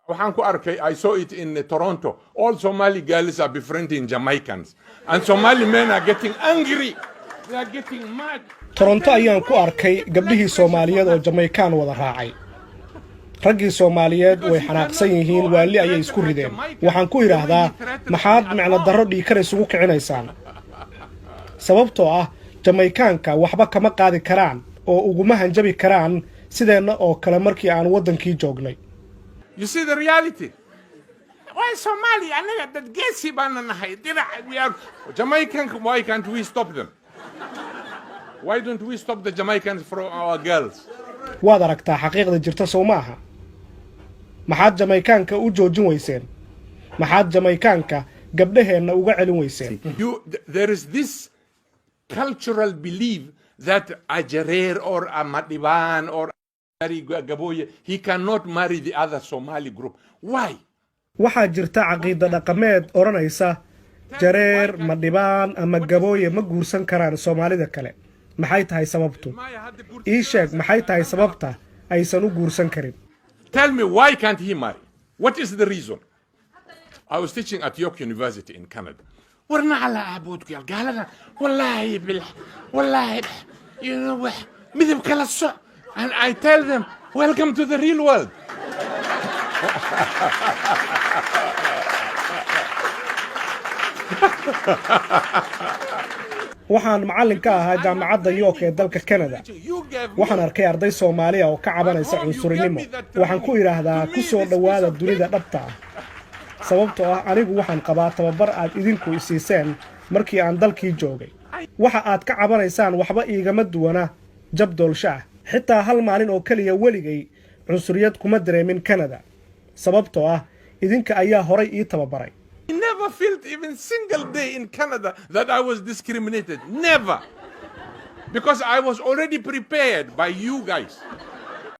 waxaan ku arkay I saw it in Toronto. All Somali girls are befriending Jamaicans and Somali men are getting angry. They are getting mad. Toronto ayaan ku arkay gabdhihii Soomaaliyeed oo Jamaican wada raacay. Raggii Soomaaliyeed way xanaaqsan yihiin waali ayay isku rideen. Waxaan ku yiraahdaa maxaad macna darro dhiikar isugu kicinaysaan. Sababtoo ah Jamaicanka waxba kama qaadi karaan oo uguma hanjabi karaan sideena oo kale markii aan wadankii joognay. You see the reality. Why Somali anaga dad geesi baan nahay we are Jamaican, why can't we stop them? Why don't we stop the Jamaicans from our girls? Waad aragtaa xaqiiqda jirta Soomaha. Maxaad Jamaicanka u joojin weyseen? Maxaad Jamaicanka gabdhaheena uga celin weyseen? There is this cultural belief that a Jareer or a Madiban or Gaboye, he cannot marry the other Somali group. Why? Waxaa jirta caqiida dhaqameed oranaysa Jareer, Madiban ama Gaboye ma guursan karaan Soomaalida kale. Maxay tahay sababtu? Ii sheeg maxay tahay sababta aysan u guursan karin? Tell me, why can't he marry? What is the reason? I was teaching at York University in Canada. ورنا على عبودك يا قال لنا والله you know مذهب كلا الصع and I tell them welcome to the real world. waxaan macallin ka ahaa jaamacadda York ee dalka Canada. waxaan arkay arday Soomaali oo ka cabanaysa cunsurinimo. waxaan ku yiraahdaa ku soo dhawaada dunida dhabta ah. sababtoo ah anigu waxaan qabaa tababar aad idinku isiiseen markii aan dalkii joogay. waxa aad ka cabanaysaan waxba iigama duwana jab doolsha. xitaa hal maalin oo kaliya weligay cunsuriyad kuma dareemin Canada. sababtoo ah idinka ayaa horay ii tababaray. I never felt even single day in Canada that I was discriminated. Never. Because I was already prepared by you guys.